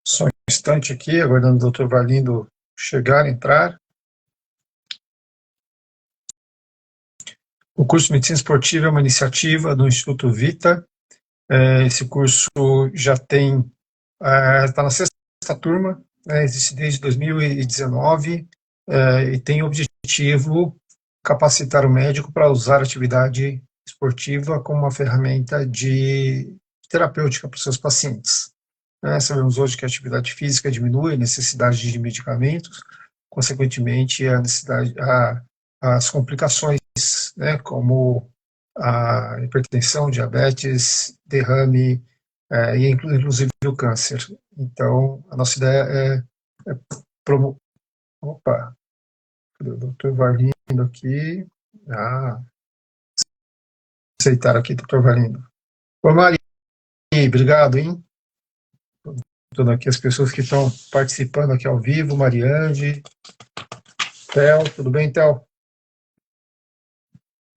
Só um instante aqui, aguardando o Dr. Valindo chegar, entrar. O curso de Medicina Esportiva é uma iniciativa do Instituto Vita. Esse curso já tem, está na sexta turma, existe desde 2019 e tem o objetivo capacitar o médico para usar a atividade esportiva como uma ferramenta de terapêutica para os seus pacientes. Sabemos hoje que a atividade física diminui a necessidade de medicamentos, consequentemente as complicações, como a hipertensão, diabetes, derrame, e inclusive o câncer. Então, a nossa ideia é promover... Opa, cadê o Dr. Valindo aqui? Aceitar aqui, Dr. Valindo. Oi, Mari, obrigado, hein? Todas aqui as pessoas que estão participando aqui ao vivo, Mariane, Theo, tudo bem, Theo?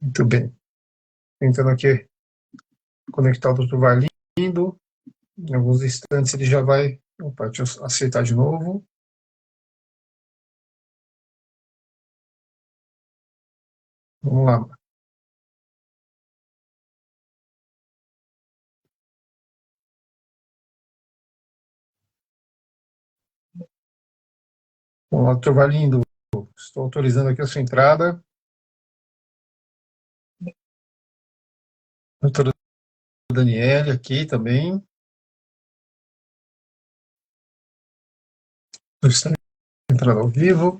Muito bem. Tentando aqui conectar o Dr. Valindo. Em alguns instantes ele já vai... Opa, deixa eu aceitar de novo. Vamos lá. Vamos lá, Dr. Valindo. Estou autorizando aqui a sua entrada. Doutora Daniele aqui também. Estou entrando ao vivo.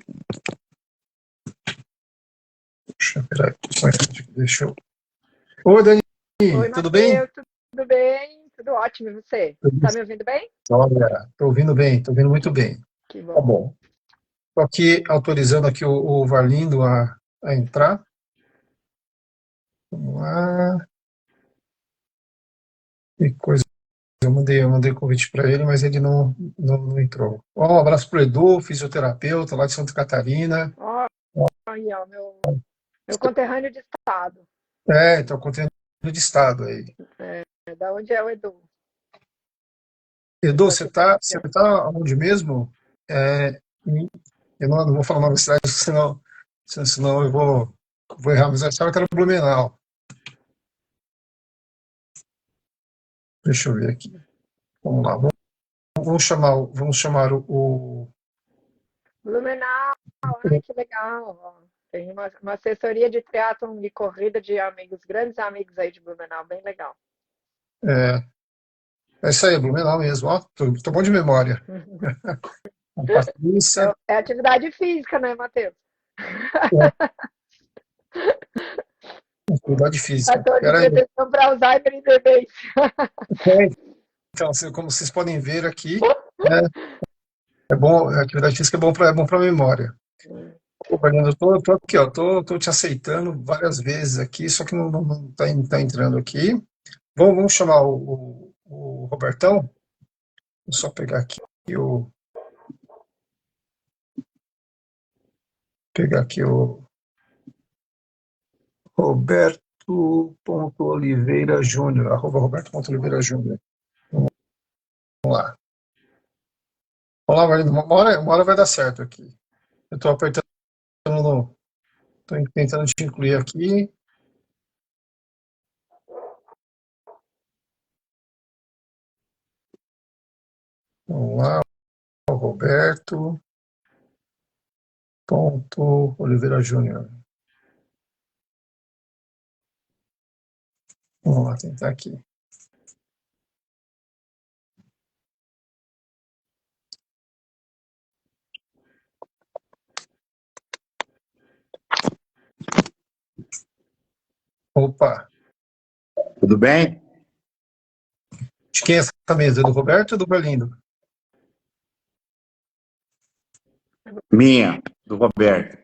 Deixa eu... Oi, Dani. Oi, tudo bem? Tudo bem? Tudo ótimo. E você? Está me ouvindo bem? Olha, estou ouvindo bem, estou ouvindo muito bem. Que bom. Tá bom. Estou aqui autorizando aqui o Valindo a entrar. Vamos lá. Que coisa. Eu mandei convite para ele, mas ele não entrou. Um abraço para o Edu, fisioterapeuta lá de Santa Catarina. Olha, meu conterrâneo de estado. Então, conterrâneo de estado aí. Da onde é o Edu? Edu, você está onde mesmo? Eu não vou falar o nome da cidade, senão eu vou errar, mas eu achava que era Blumenau. Deixa eu ver aqui. Vamos lá. Vamos chamar o... Blumenau. Ai, que legal. Tem uma assessoria de triatlon de corrida de amigos, grandes amigos aí de Blumenau, bem legal. É isso aí, Blumenau mesmo. Ó, tô bom de memória. Patrícia. É atividade física, né, Matheus? Atividade física. Fator de prevenção para Alzheimer e demência. Então, como vocês podem ver aqui, é bom, a atividade física é bom para a memória. Eu tô aqui, ó, tô te aceitando várias vezes aqui, só que não tá entrando aqui. Vamos chamar o Robertão. Vou só pegar aqui o Roberto.Oliveira Júnior, @Roberto.Oliveira Júnior. Vamos lá. Vamos lá, Marina. Uma hora vai dar certo aqui. Eu estou apertando estou tentando te incluir aqui. Vamos lá, o Roberto.Oliveira Júnior. Vamos lá, tentar aqui. Opa! Tudo bem? De quem é essa mesa? É do Roberto ou do Berlindo? Minha, do Roberto.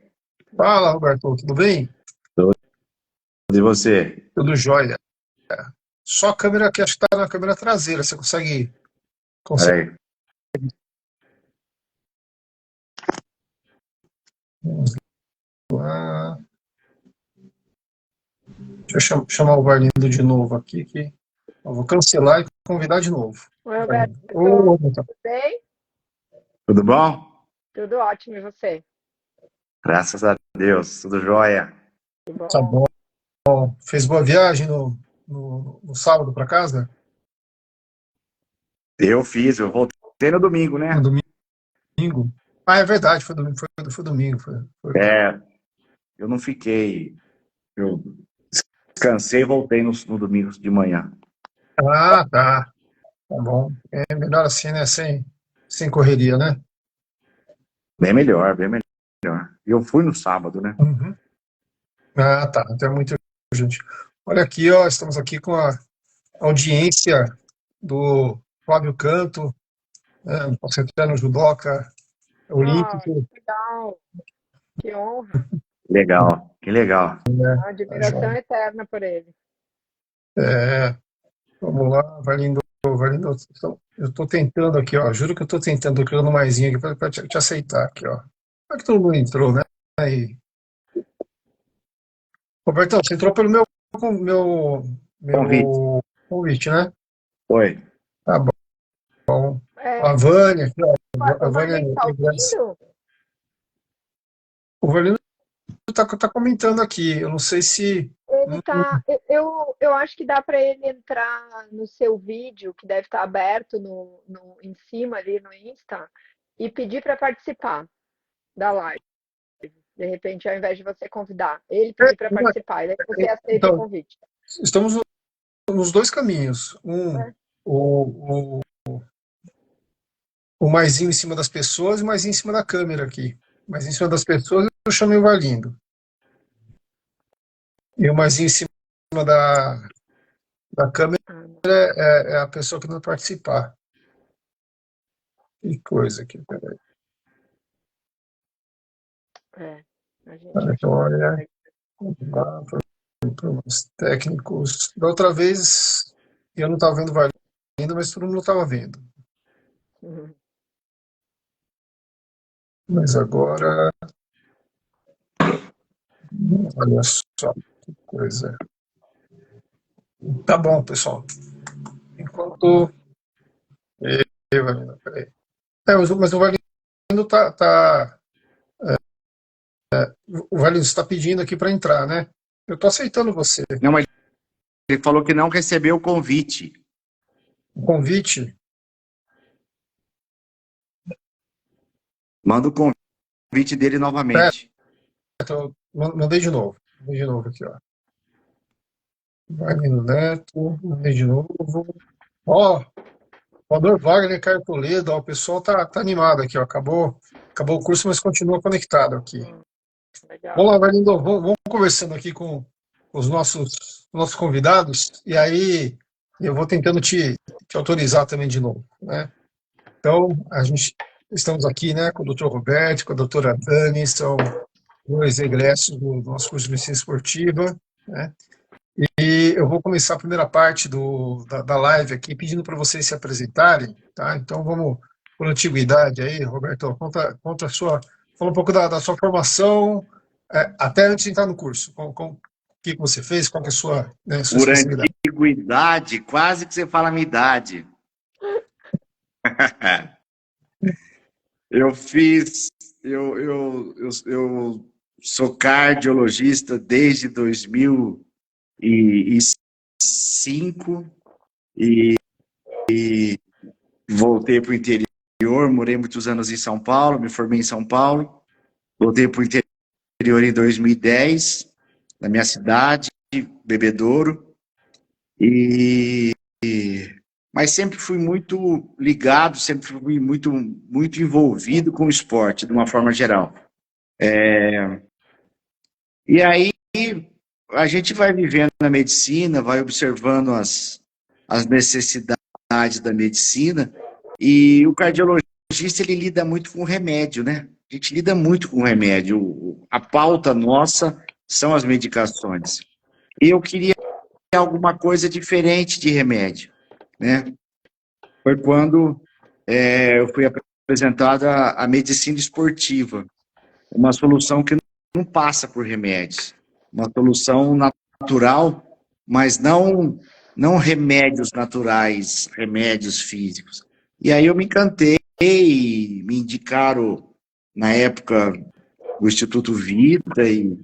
Fala, Roberto, tudo bem? E você? Tudo jóia. Só a câmera que acho que está na câmera traseira, você consegue... Peraí. Vamos lá. Deixa eu chamar o Berlindo de novo aqui, que eu vou cancelar e convidar de novo. Oi, Roberto. Tudo bem? Tudo bom? Tudo ótimo, e você? Graças a Deus, tudo jóia. Que Tá bom. bom. Fez boa viagem no sábado para casa? Eu voltei no domingo, No né? domingo? Ah, é verdade, foi domingo. Foi domingo. É, eu não fiquei. Eu descansei e voltei no domingo de manhã. Ah, tá. Tá bom. É melhor assim, né? Sem correria, né? Bem melhor, bem melhor. E eu fui no sábado, né? Uhum. Ah, tá. Então é muito gente. Olha aqui, ó, estamos aqui com a audiência do Flávio Canto, né, concentrando judoca Ah, olímpico. que legal. Que honra. Legal, que legal. Né? Uma Tá admiração joia. eterna por ele. É, vamos lá, Valindo, Valindo. Então, eu estou tentando aqui, ó. Juro que eu estou tentando, criando maisinho aqui para te aceitar aqui, ó. Como é que todo mundo entrou, né? Aí. Robertão, você entrou pelo meu, Convite. meu convite, né? Oi. Tá bom. É, A Vânia, aqui, ó. A o Vânia Marlene tá ingressa. ouvindo? O Valindo tá comentando aqui. Eu não sei se. Ele tá. Eu acho que dá para ele entrar no seu vídeo, que deve estar aberto em cima ali no Insta, e pedir para participar da live. De repente, ao invés de você convidar, ele pedir para participar, e daí você aceita o Então, convite. estamos nos dois caminhos. Né? O, o, o maisinho em cima das pessoas e o maisinho em cima da câmera aqui. Mas em cima das pessoas eu chamei o Valindo. E o maisinho em cima da câmera Ah, não. é a pessoa que não participar. Que coisa aqui, peraí. É, a gente Olha, acha que consegue. vamos lá, problemas técnicos. Da outra vez eu não estava vendo o Valindo, mas todo mundo estava vendo. Uhum. Mas agora, olha só que coisa. Tá bom, pessoal. Enquanto. Valindo, peraí. Mas o Valindo o Valindo está pedindo aqui para entrar, né? Eu estou aceitando você. Não, mas ele falou que não recebeu o convite. O convite. Manda o convite dele novamente. Mandei de novo. Mandei de novo aqui, ó. Wagner Neto, mandei de novo. Ó, Valor Wagner, Caio Toledo, ó, o pessoal tá animado aqui, ó. Acabou o curso, mas continua conectado aqui. Legal. Vamos lá, Valindo, vamos conversando aqui com os nossos convidados, e aí eu vou tentando te autorizar também de novo, né? Então, estamos aqui, né, com o Dr. Roberto, com a doutora Dani, são dois egressos do nosso curso de medicina esportiva, né? E eu vou começar a primeira parte da live aqui pedindo para vocês se apresentarem, tá? Então vamos por antiguidade aí, Roberto, conta fala um pouco da sua formação, até antes de entrar no curso. O que você fez, qual que é a sua Por especialidade? antiguidade, quase que você fala a minha idade. Eu fiz, eu sou cardiologista desde 2005 e voltei para o interior, morei muitos anos em São Paulo, me formei em São Paulo, voltei para o interior em 2010, na minha cidade, Bebedouro, mas sempre fui muito ligado, sempre fui muito envolvido com o esporte, de uma forma geral. E aí a gente vai vivendo na medicina, vai observando as necessidades da medicina, e o cardiologista ele lida muito com remédio, né? A gente lida muito com remédio. A pauta nossa são as medicações. E eu queria alguma coisa diferente de remédio, né? Foi quando eu fui apresentada a medicina esportiva, uma solução que não passa por remédios, uma solução natural, mas não remédios naturais, remédios físicos. E aí eu me encantei, me indicaram na época do Instituto Vita e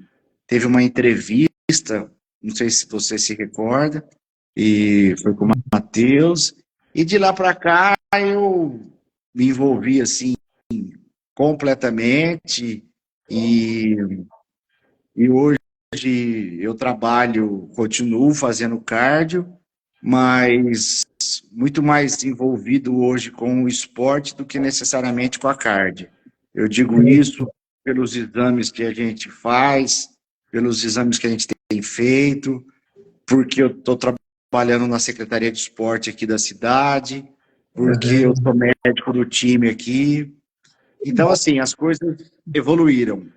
teve uma entrevista, não sei se você se recorda, e foi com o Matheus, e de lá para cá eu me envolvi assim completamente e, e hoje eu trabalho, continuo fazendo cardio, mas muito mais envolvido hoje com o esporte do que necessariamente com a cardio. Eu digo isso pelos exames que a gente faz, pelos exames que a gente tem feito, porque eu estou trabalhando na Secretaria de Esporte aqui da cidade, porque eu sou médico do time aqui. Então, assim, as coisas evoluíram.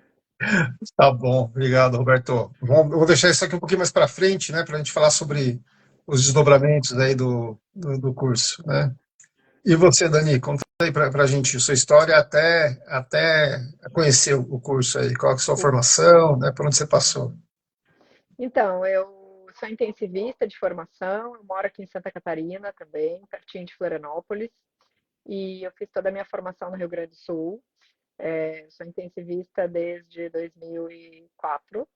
Tá bom, obrigado, Roberto. Eu vou deixar isso aqui um pouquinho mais para frente, né, para a gente falar sobre os desdobramentos aí do curso, né? E você, Dani, conta aí para a gente a sua história até conhecer o curso aí, qual é a sua formação, né, por onde você passou. Então, eu sou intensivista de formação, eu moro aqui em Santa Catarina também, pertinho de Florianópolis, e eu fiz toda a minha formação no Rio Grande do Sul. Sou intensivista desde 2004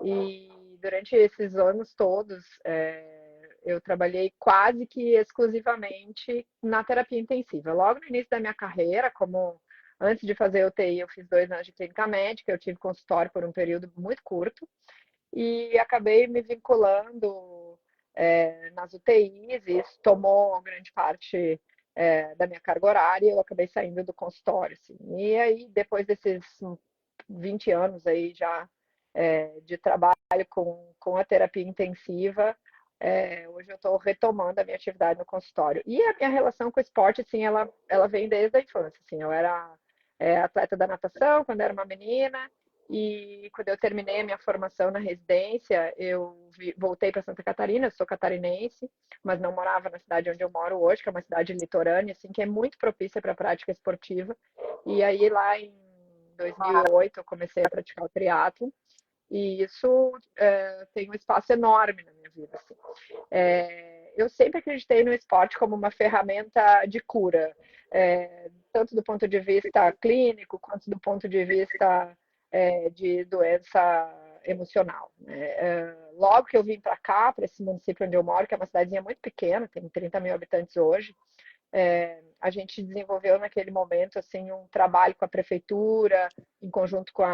e durante esses anos todos eu trabalhei quase que exclusivamente na terapia intensiva. Logo no início da minha carreira, como antes de fazer UTI, eu fiz 2 anos de clínica médica, eu tive consultório por um período muito curto e acabei me vinculando nas UTIs, e isso tomou grande parte da minha carga horária, e eu acabei saindo do consultório. Assim. E aí, depois desses 20 anos aí já de trabalho com a terapia intensiva, hoje eu estou retomando a minha atividade no consultório. E a minha relação com o esporte, assim, ela vem desde a infância. Assim, eu era atleta da natação quando era uma menina, e quando eu terminei a minha formação na residência, eu voltei para Santa Catarina, eu sou catarinense, mas não morava na cidade onde eu moro hoje, que é uma cidade litorânea, assim, que é muito propícia para a prática esportiva. E aí, lá em 2008, eu comecei a praticar o triatlo, e isso tem um espaço enorme na minha vida. Assim. Eu sempre acreditei no esporte como uma ferramenta de cura, tanto do ponto de vista clínico, quanto do ponto de vista de doença emocional. Né? Logo que eu vim para cá, para esse município onde eu moro, que é uma cidadezinha muito pequena, tem 30 mil habitantes hoje, a gente desenvolveu naquele momento assim um trabalho com a prefeitura, em conjunto com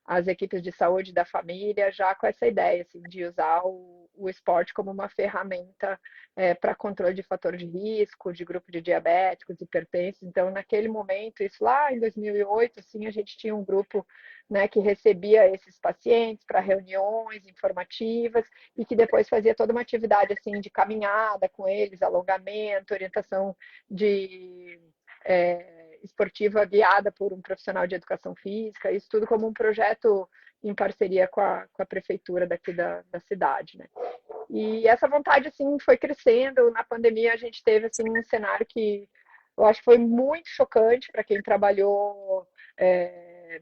as equipes de saúde da família, já com essa ideia assim, de usar o esporte como uma ferramenta para controle de fator de risco, de grupo de diabéticos, hipertensos. Então, naquele momento, isso lá em 2008, assim, a gente tinha um grupo, né, que recebia esses pacientes para reuniões informativas e que depois fazia toda uma atividade assim de caminhada com eles, alongamento, orientação de esportiva guiada por um profissional de educação física, isso tudo como um projeto em parceria com a prefeitura daqui da cidade, né? E essa vontade, assim, foi crescendo. Na pandemia, a gente teve, assim, um cenário que eu acho que foi muito chocante para quem trabalhou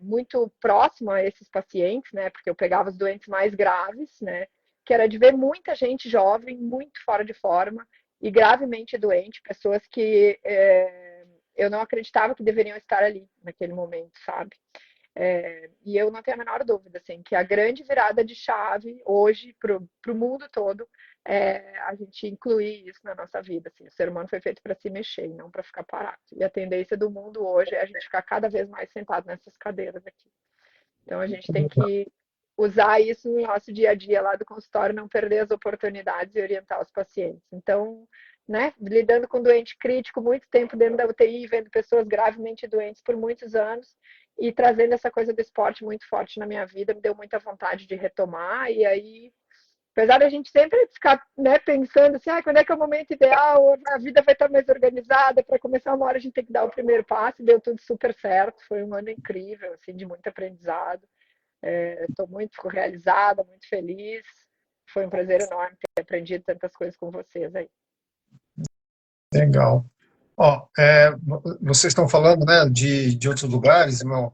muito próximo a esses pacientes, né? Porque eu pegava os doentes mais graves, né? Que era de ver muita gente jovem, muito fora de forma e gravemente doente, pessoas que eu não acreditava que deveriam estar ali naquele momento, sabe? E eu não tenho a menor dúvida, assim, que a grande virada de chave hoje para o mundo todo é a gente incluir isso na nossa vida. Assim. O ser humano foi feito para se mexer e não para ficar parado. E a tendência do mundo hoje é a gente ficar cada vez mais sentado nessas cadeiras aqui. Então a gente tem que usar isso no nosso dia a dia lá do consultório, não perder as oportunidades e orientar os pacientes. Então, né, lidando com doente crítico muito tempo dentro da UTI, vendo pessoas gravemente doentes por muitos anos e trazendo essa coisa do esporte muito forte na minha vida, me deu muita vontade de retomar. E aí, apesar da gente sempre ficar, né, pensando assim, quando é que é o momento ideal, a vida vai estar mais organizada, para começar uma hora a gente tem que dar o primeiro passo, e deu tudo super certo, foi um ano incrível, assim, de muito aprendizado. Estou muito realizada, muito feliz. Foi um prazer enorme ter aprendido tantas coisas com vocês aí. Legal. Ó, vocês estão falando, né, de outros lugares, irmão.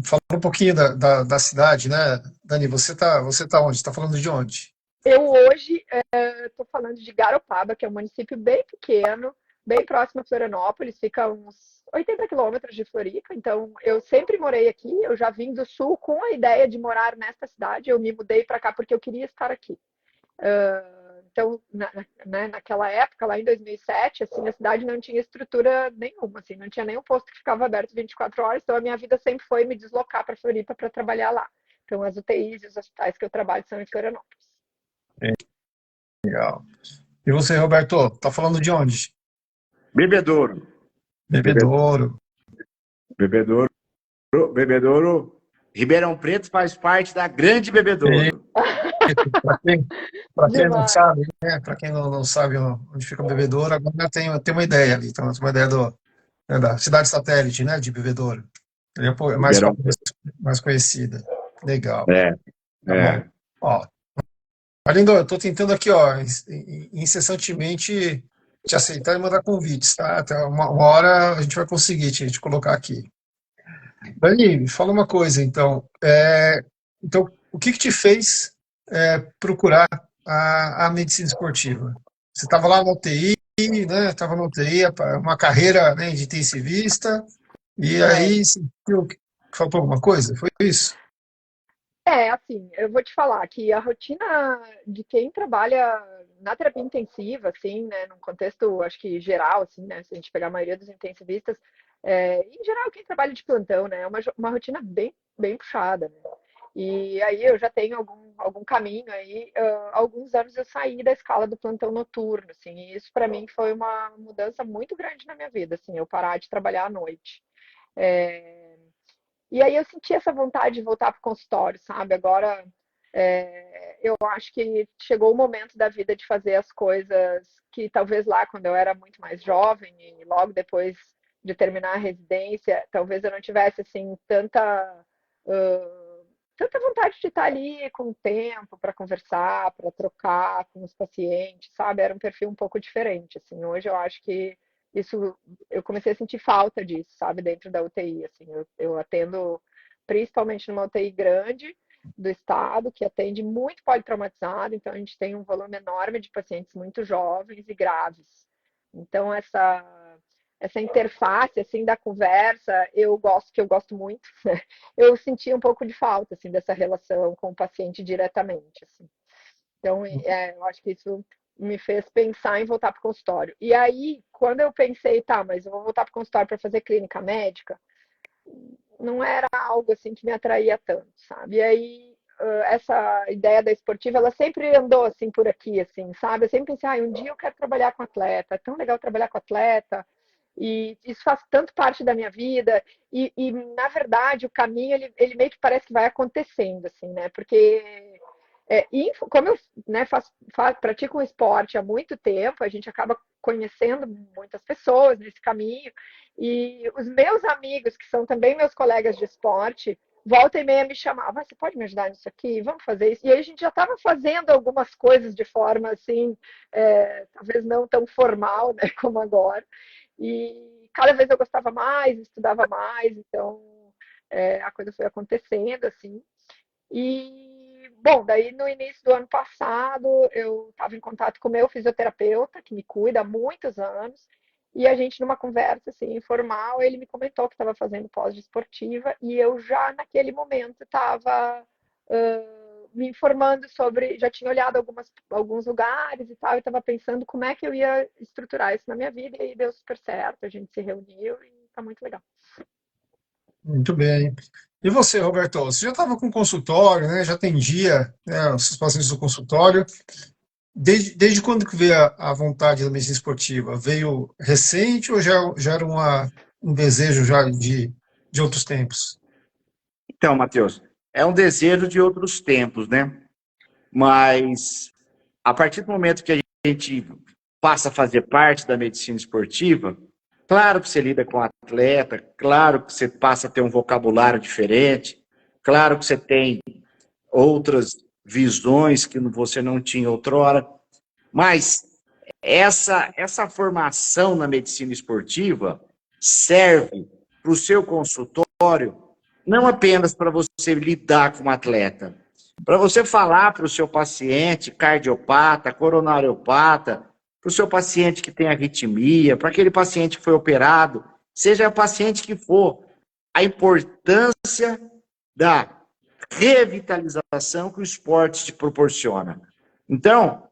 Fala um pouquinho da cidade, né? Dani, você tá onde? Você está falando de onde? Eu hoje estou falando de Garopaba, que é um município bem pequeno, bem próximo a Florianópolis, fica uns 80 quilômetros de Floripa, então eu sempre morei aqui, eu já vim do sul com a ideia de morar nesta cidade, eu me mudei para cá porque eu queria estar aqui. Então, naquela época, lá em 2007, assim, a cidade não tinha estrutura nenhuma, assim, não tinha nenhum posto que ficava aberto 24 horas, então a minha vida sempre foi me deslocar para Floripa para trabalhar lá. Então, as UTIs e os hospitais que eu trabalho são em Florianópolis. Legal. E você, Roberto, tá falando de onde? Bebedouro. Bebedouro. Bebedouro. Bebedouro. Ribeirão Preto faz parte da Grande Bebedouro. Para quem não sabe, né? Para quem não sabe onde fica o Bebedouro, agora tem uma ideia ali. Então, tem uma ideia da cidade satélite, né? De Bebedouro. Ele é Ribeirão mais conhecida. Legal. É, Tá bom. Ó, Arlindo, eu estou tentando aqui, ó, incessantemente te aceitar e mandar convites, tá? Até uma hora a gente vai conseguir te colocar aqui. Dani, me fala uma coisa, então. Então, o que te fez procurar a medicina esportiva? Você estava lá na UTI, né? Estava na UTI, uma carreira, né, de intensivista, e aí sentiu que faltou alguma coisa? Foi isso? Assim, eu vou te falar que a rotina de quem trabalha na terapia intensiva, assim, né, num contexto, acho que geral, assim, né, se a gente pegar a maioria dos intensivistas, em geral, quem trabalha de plantão, né, é uma rotina bem puxada, né? E aí eu já tenho algum caminho aí, alguns anos eu saí da escala do plantão noturno, assim, e isso para mim foi uma mudança muito grande na minha vida, assim, eu parar de trabalhar à noite. É, E aí eu senti essa vontade de voltar para o consultório, sabe? Agora eu acho que chegou o momento da vida de fazer as coisas que talvez lá, quando eu era muito mais jovem e logo depois de terminar a residência, talvez eu não tivesse assim tanta vontade de estar ali com o tempo para conversar, para trocar com os pacientes, sabe? Era um perfil um pouco diferente, assim. Hoje eu acho que isso, eu comecei a sentir falta disso, sabe? Dentro da UTI, assim. Eu atendo principalmente numa UTI grande do estado, que atende muito politraumatizado, então a gente tem um volume enorme de pacientes muito jovens e graves. Então essa interface assim da conversa, que eu gosto muito, né? Eu senti um pouco de falta assim dessa relação com o paciente diretamente, assim. Então, eu acho que isso me fez pensar em voltar para o consultório. E aí, quando eu pensei, tá, mas eu vou voltar para o consultório para fazer clínica médica, não era algo assim que me atraía tanto, sabe? E aí, essa ideia da esportiva, ela sempre andou assim por aqui, assim, sabe? Eu sempre pensei, um dia eu quero trabalhar com atleta, é tão legal trabalhar com atleta, e isso faz tanto parte da minha vida, e na verdade, o caminho, ele meio que parece que vai acontecendo, assim, né? Porque como eu, né, pratico um esporte há muito tempo, a gente acaba conhecendo muitas pessoas nesse caminho, e os meus amigos, que são também meus colegas de esporte, volta e meia me chamavam, você pode me ajudar nisso aqui? Vamos fazer isso. E aí a gente já estava fazendo algumas coisas de forma assim, talvez não tão formal, né, como agora. E cada vez eu gostava mais, estudava mais, então a coisa foi acontecendo assim. E, bom, daí no início do ano passado, eu estava em contato com o meu fisioterapeuta, que me cuida há muitos anos, e a gente, numa conversa assim, informal, ele me comentou que estava fazendo pós-desportiva, e eu já naquele momento estava me informando sobre, já tinha olhado alguns lugares e tal, e estava pensando como é que eu ia estruturar isso na minha vida, e aí deu super certo, a gente se reuniu e está muito legal. Muito bem. E você, Roberto? Você já estava com consultório, né? Já atendia, né, os seus pacientes do consultório. Desde quando que veio a vontade da medicina esportiva? Veio recente ou já era um desejo já de outros tempos? Então, Matheus, é um desejo de outros tempos, né? Mas a partir do momento que a gente passa a fazer parte da medicina esportiva, claro que você lida com atleta, claro que você passa a ter um vocabulário diferente, claro que você tem outras visões que você não tinha outrora, mas essa formação na medicina esportiva serve para o seu consultório não apenas para você lidar com o atleta, para você falar para o seu paciente cardiopata, coronariopata, para o seu paciente que tem arritmia, para aquele paciente que foi operado, seja o paciente que for, a importância da revitalização que o esporte te proporciona. Então,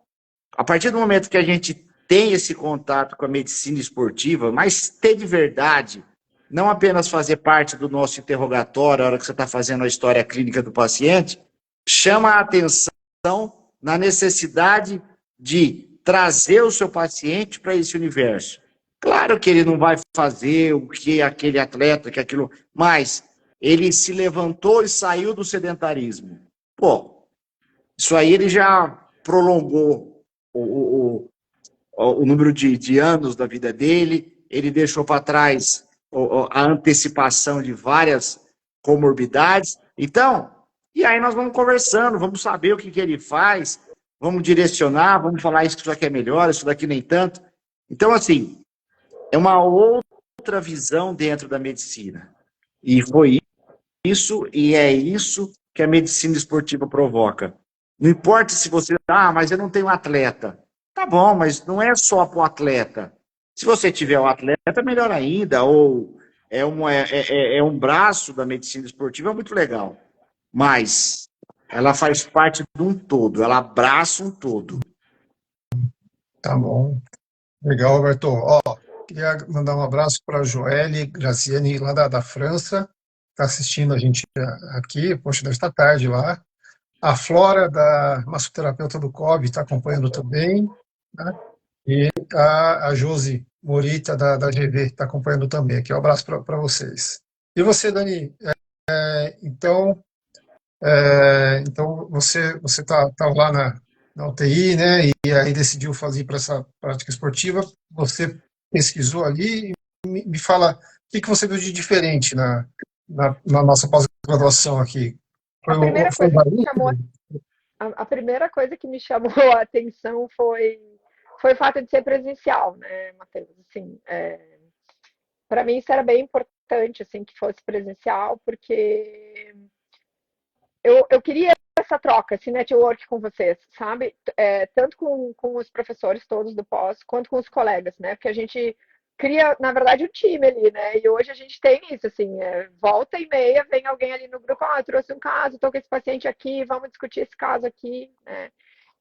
a partir do momento que a gente tem esse contato com a medicina esportiva, mas ter de verdade, não apenas fazer parte do nosso interrogatório, a hora que você está fazendo a história clínica do paciente, chama a atenção na necessidade de trazer o seu paciente para esse universo. Claro que ele não vai fazer o que aquele atleta, que aquilo, mas ele se levantou e saiu do sedentarismo. Pô, isso aí ele já prolongou o número de anos da vida dele, ele deixou para trás a antecipação de várias comorbidades. Então, e aí nós vamos conversando, vamos saber o que ele faz, vamos direcionar, vamos falar isso daqui é melhor, isso daqui nem tanto. Então, assim, é uma outra visão dentro da medicina. E foi isso, e é isso que a medicina esportiva provoca. Não importa se você... mas eu não tenho atleta. Tá bom, mas não é só para o atleta. Se você tiver um atleta, melhor ainda, ou é um braço da medicina esportiva, é muito legal. Mas ela faz parte de um todo, ela abraça um todo. Tá bom. Legal, Roberto. Ó, queria mandar um abraço para a Joelle Graziani, lá da França, está assistindo a gente aqui. Poxa, deve estar tarde lá. A Flora, da massoterapeuta do COB, está acompanhando também, né? E a Josi Morita, da GV, está acompanhando também aqui. Um abraço para vocês. E você, Dani? Então você está lá na UTI, né? E aí decidiu fazer para essa prática esportiva. Você pesquisou ali e me fala o que você viu de diferente na nossa pós-graduação aqui. A primeira coisa que me chamou a atenção foi o fato de ser presencial, né, Matheus? Assim, para mim isso era bem importante, assim, que fosse presencial, porque eu queria essa troca, esse network com vocês, sabe? Tanto com os professores todos do pós, quanto com os colegas, né? Porque a gente cria, na verdade, um time ali, né? E hoje a gente tem isso, assim, volta e meia vem alguém ali no grupo, eu trouxe um caso, estou com esse paciente aqui, vamos discutir esse caso aqui, né?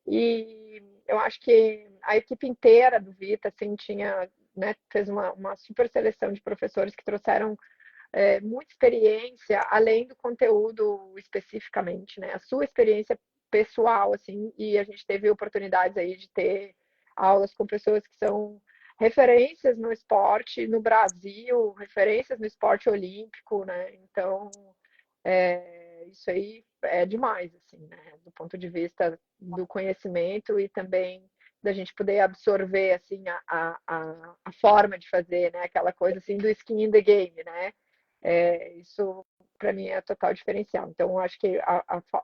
E eu acho que a equipe inteira do Vita, assim, fez uma super seleção de professores que trouxeram muita experiência, além do conteúdo especificamente, né? A sua experiência pessoal, assim, e a gente teve oportunidades aí de ter aulas com pessoas que são referências no esporte no Brasil, referências no esporte olímpico, né? Então, isso aí é demais, assim, né? Do ponto de vista do conhecimento e também da gente poder absorver, assim, a forma de fazer, né? Aquela coisa, assim, do skin in the game, né? Isso, para mim, é total diferencial. Então, acho que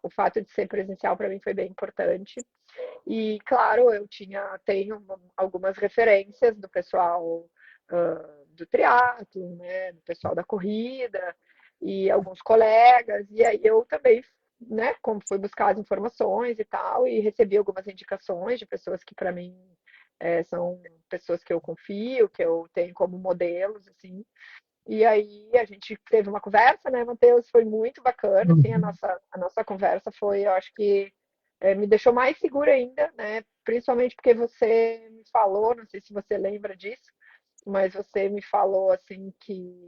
o fato de ser presencial, para mim, foi bem importante. E, claro, tenho algumas referências do pessoal do triatlo, né, do pessoal da corrida, e alguns colegas. E aí eu também, né, como fui buscar as informações e tal, e recebi algumas indicações de pessoas que, para mim, são pessoas que eu confio, que eu tenho como modelos, assim. E aí a gente teve uma conversa, né, Matheus? Foi muito bacana, assim, a nossa conversa foi, eu acho que me deixou mais segura ainda, né? Principalmente porque você me falou, não sei se você lembra disso, mas você me falou, assim, que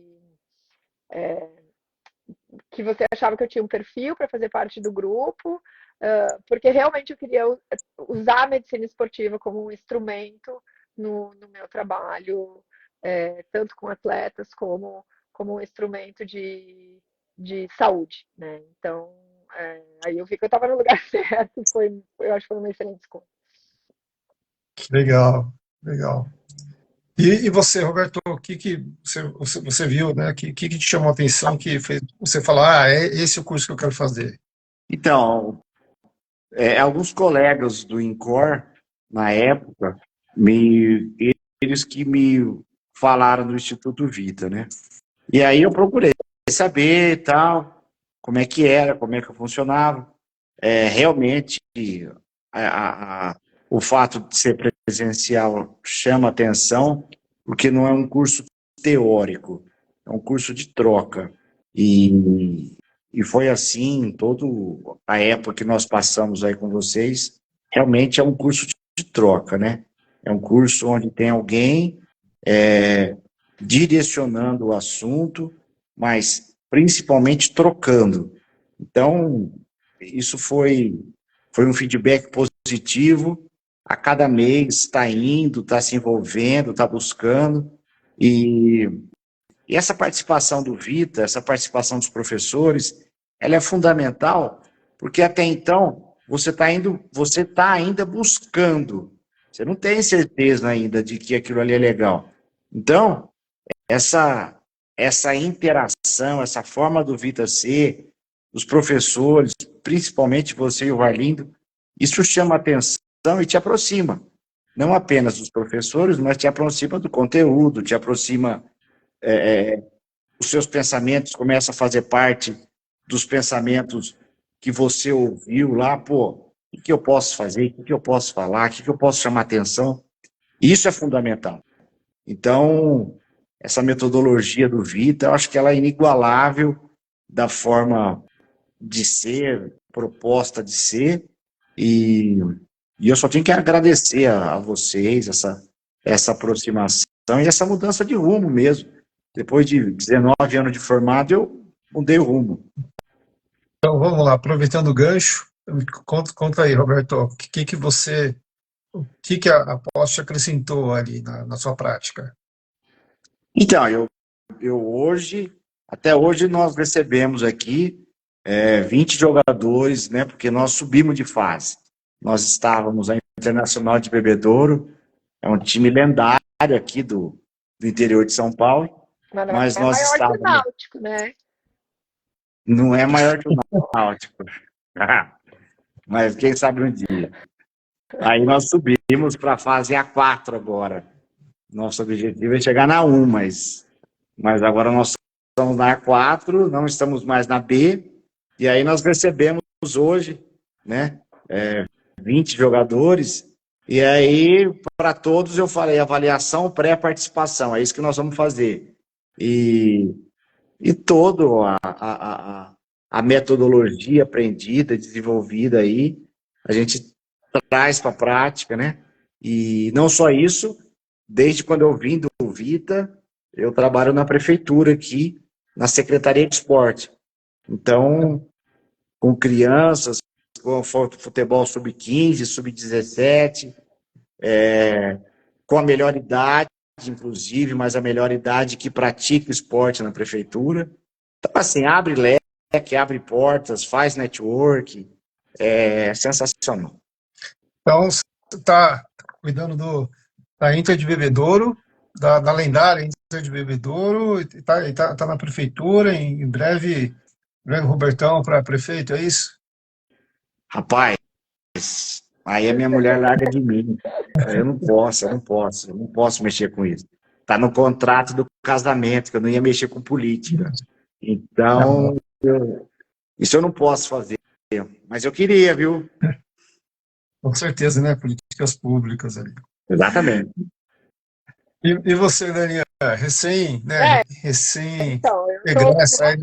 você achava que eu tinha um perfil para fazer parte do grupo, porque realmente eu queria usar a medicina esportiva como um instrumento no meu trabalho, tanto com atletas como um instrumento de saúde, né? Então, aí eu vi que eu estava no lugar certo, eu acho que foi uma excelente escolha. Legal, legal. E você, Roberto, o que você viu, né? O que te chamou a atenção que fez você falar, esse é o curso que eu quero fazer? Então, alguns colegas do INCOR, na época, eles que me falaram do Instituto Vita, né? E aí eu procurei saber tal, como é que era, como é que funcionava. Realmente, o fato de ser presencial chama atenção, porque não é um curso teórico, é um curso de troca. E foi assim, toda a época que nós passamos aí com vocês, realmente é um curso de troca, né? É um curso onde tem alguém direcionando o assunto, mas principalmente trocando. Então, isso foi um feedback positivo. A cada mês está indo, está se envolvendo, está buscando. E essa participação do Vita, essa participação dos professores, ela é fundamental, porque até então você está ainda buscando. Você não tem certeza ainda de que aquilo ali é legal. Então, essa essa interação, essa forma do Vita ser, os professores, principalmente você e o Arlindo, isso chama atenção e te aproxima. Não apenas dos professores, mas te aproxima do conteúdo, te aproxima, os seus pensamentos começam a fazer parte dos pensamentos que você ouviu lá, pô, o que eu posso fazer, o que eu posso falar, o que eu posso chamar atenção. Isso é fundamental. Então, essa metodologia do Vita, eu acho que ela é inigualável da forma de ser, proposta de ser, e, e eu só tenho que agradecer a vocês essa aproximação e essa mudança de rumo mesmo. Depois de 19 anos de formado, eu mudei o rumo. Então vamos lá, aproveitando o gancho, conta aí, Roberto, o que a Post acrescentou ali na sua prática? Então, eu hoje, até hoje nós recebemos aqui 20 jogadores, né, porque nós subimos de fase. Nós estávamos na Internacional de Bebedouro, é um time lendário aqui do interior de São Paulo, Mas não mas é nós maior que o estávamos, Náutico, né? não é maior que o Náutico, mas quem sabe um dia. Aí nós subimos para a fase A4 agora. Nosso objetivo é chegar na 1, mas agora nós estamos na A4, não estamos mais na B, e aí nós recebemos hoje, né, 20 jogadores, e aí para todos eu falei avaliação pré-participação, é isso que nós vamos fazer. E, e toda a metodologia aprendida, desenvolvida aí, a gente traz para a prática, né? E não só isso, desde quando eu vim do Vita, eu trabalho na prefeitura aqui, na Secretaria de Esporte. Então, com crianças, com futebol sub-15, sub-17, com a melhor idade, inclusive, mas a melhor idade que pratica esporte na prefeitura. Então, assim, abre leque, abre portas, faz network, é sensacional. Então, você está cuidando da Inter de Bebedouro, da lendária Inter de Bebedouro, tá na prefeitura, em breve, o Robertão para prefeito, é isso? Rapaz, aí a minha mulher larga de mim. Eu não posso mexer com isso. Tá no contrato do casamento, que eu não ia mexer com política. Não, Então, isso eu não posso fazer. Mas eu queria, viu? com certeza, né? Políticas públicas ali. Exatamente. E você, Daniela, recém, né? É, Recém então, eu tô, egressa aí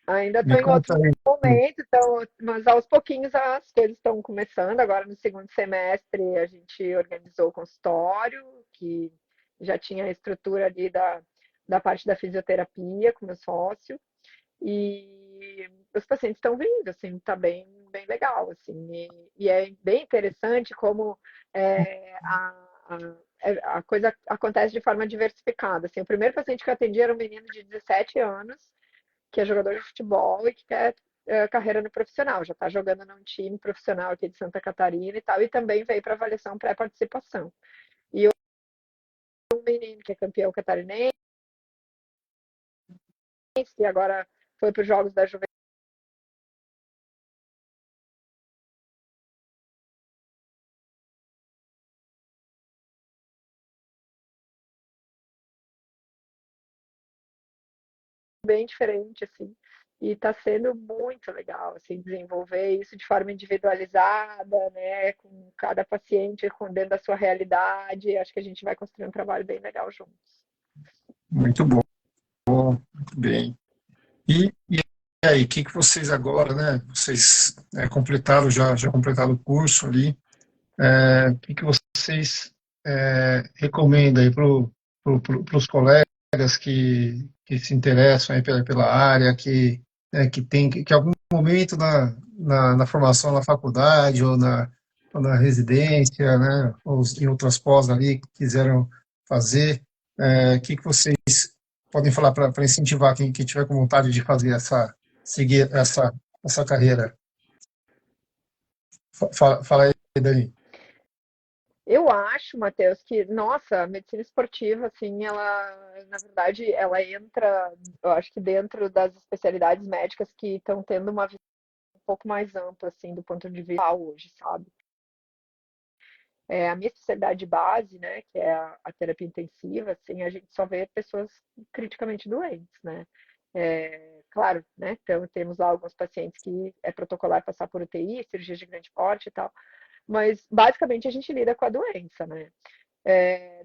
ainda estou me em outro conta aí. momento, então, mas aos pouquinhos as coisas estão começando. Agora, no segundo semestre, a gente organizou o consultório, que já tinha a estrutura ali da parte da fisioterapia com meu sócio. E os pacientes estão vindo, assim, tá bem legal, assim, e é bem interessante como a coisa acontece de forma diversificada, assim, o primeiro paciente que eu atendi era um menino de 17 anos, que é jogador de futebol e que quer carreira no profissional, já está jogando num time profissional aqui de Santa Catarina e tal, e também veio para avaliação pré-participação. E um menino que é campeão catarinense, e agora foi para os Jogos da Juventude, bem diferente, assim. e está sendo muito legal, assim, desenvolver isso de forma individualizada, né, com cada paciente dentro da sua realidade. Acho que a gente vai construir um trabalho bem legal juntos. Muito bom, muito bem. E aí, o que vocês agora, né? Vocês completaram, já completaram o curso ali. O que vocês recomendam aí para os colegas que se interessam aí pela área, que tem que em algum momento na formação na faculdade ou na residência, né, ou em outras pós ali que quiseram fazer, o que vocês podem falar para incentivar quem tiver com vontade de fazer seguir essa carreira? Fala aí, Dani. Eu acho, Matheus, que, nossa, a medicina esportiva, assim, ela, na verdade, ela entra, eu acho que dentro das especialidades médicas que estão tendo uma visão um pouco mais ampla, assim, do ponto de vista hoje, sabe? A minha especialidade de base, né, que é a terapia intensiva, assim, a gente só vê pessoas criticamente doentes, né? Claro, né, então temos lá alguns pacientes que é protocolar passar por UTI, cirurgia de grande porte e tal, mas basicamente a gente lida com a doença, né?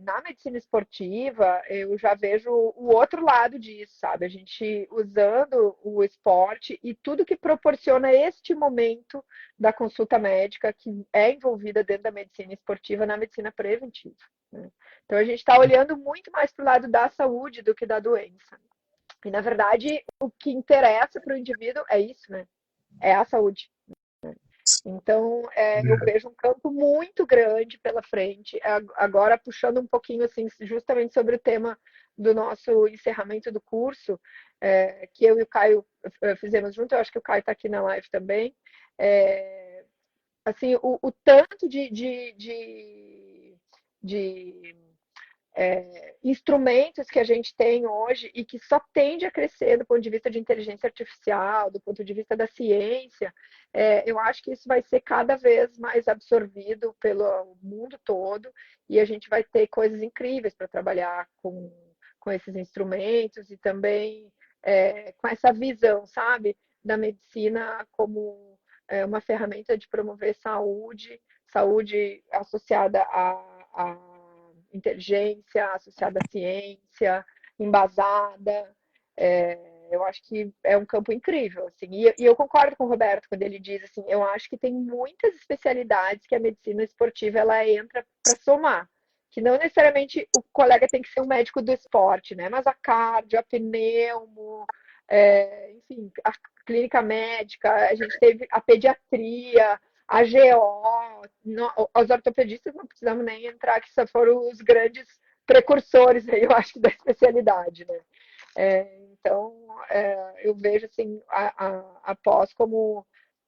Na medicina esportiva, eu já vejo o outro lado disso, sabe? A gente usando o esporte e tudo que proporciona este momento da consulta médica que é envolvida dentro da medicina esportiva na medicina preventiva, né? Então, a gente está olhando muito mais para o lado da saúde do que da doença. E, na verdade, o que interessa para o indivíduo é isso, né? É a saúde. Então, eu vejo um campo muito grande pela frente. Agora, puxando um pouquinho, assim, justamente sobre o tema do nosso encerramento do curso, que eu e o Caio fizemos junto, eu acho que o Caio está aqui na live também. Assim, o tanto de instrumentos que a gente tem hoje e que só tende a crescer do ponto de vista de inteligência artificial, do ponto de vista da ciência, eu acho que isso vai ser cada vez mais absorvido pelo mundo todo e a gente vai ter coisas incríveis para trabalhar com esses instrumentos e também com essa visão, sabe, da medicina como uma ferramenta de promover saúde associada a inteligência associada à ciência, embasada. Eu acho que é um campo incrível, assim. E eu concordo com o Roberto quando ele diz assim, eu acho que tem muitas especialidades que a medicina esportiva ela entra para somar, que não necessariamente o colega tem que ser um médico do esporte, né? Mas a cardio, a pneumo, enfim, a clínica médica, a gente teve a pediatria, a GO, os ortopedistas não precisamos nem entrar, que só foram os grandes precursores, aí, eu acho, da especialidade, né? Então, eu vejo assim, a pós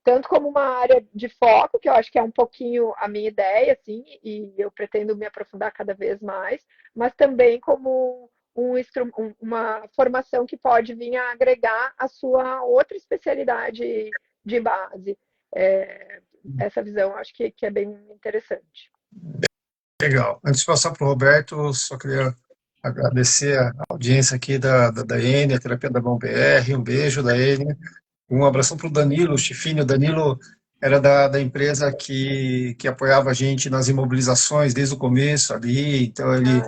tanto como uma área de foco, que eu acho que é um pouquinho a minha ideia, assim, e eu pretendo me aprofundar cada vez mais, mas também como uma formação que pode vir a agregar a sua outra especialidade de base. Essa visão acho que é bem interessante. Legal. Antes de passar para o Roberto, só queria agradecer a audiência aqui da Enia, a Terapia da Mão BR, um beijo da Enia, um abração para o Danilo, o Chifini. O Danilo era da empresa que apoiava a gente nas imobilizações desde o começo ali, então ele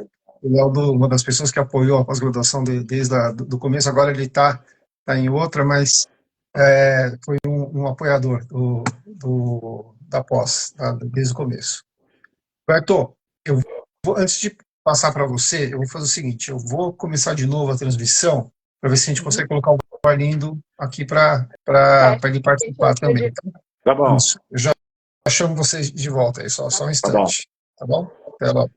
é uma das pessoas que apoiou a pós-graduação desde do começo, agora ele está em outra, mas foi um apoiador da pós, desde o começo. Roberto, antes de passar para você, eu vou fazer o seguinte, eu vou começar de novo a transmissão, para ver se a gente consegue colocar o Arlindo aqui para ele participar também. Tá bom. Isso. Eu já chamo vocês de volta aí, só um instante. Tá bom? Até logo.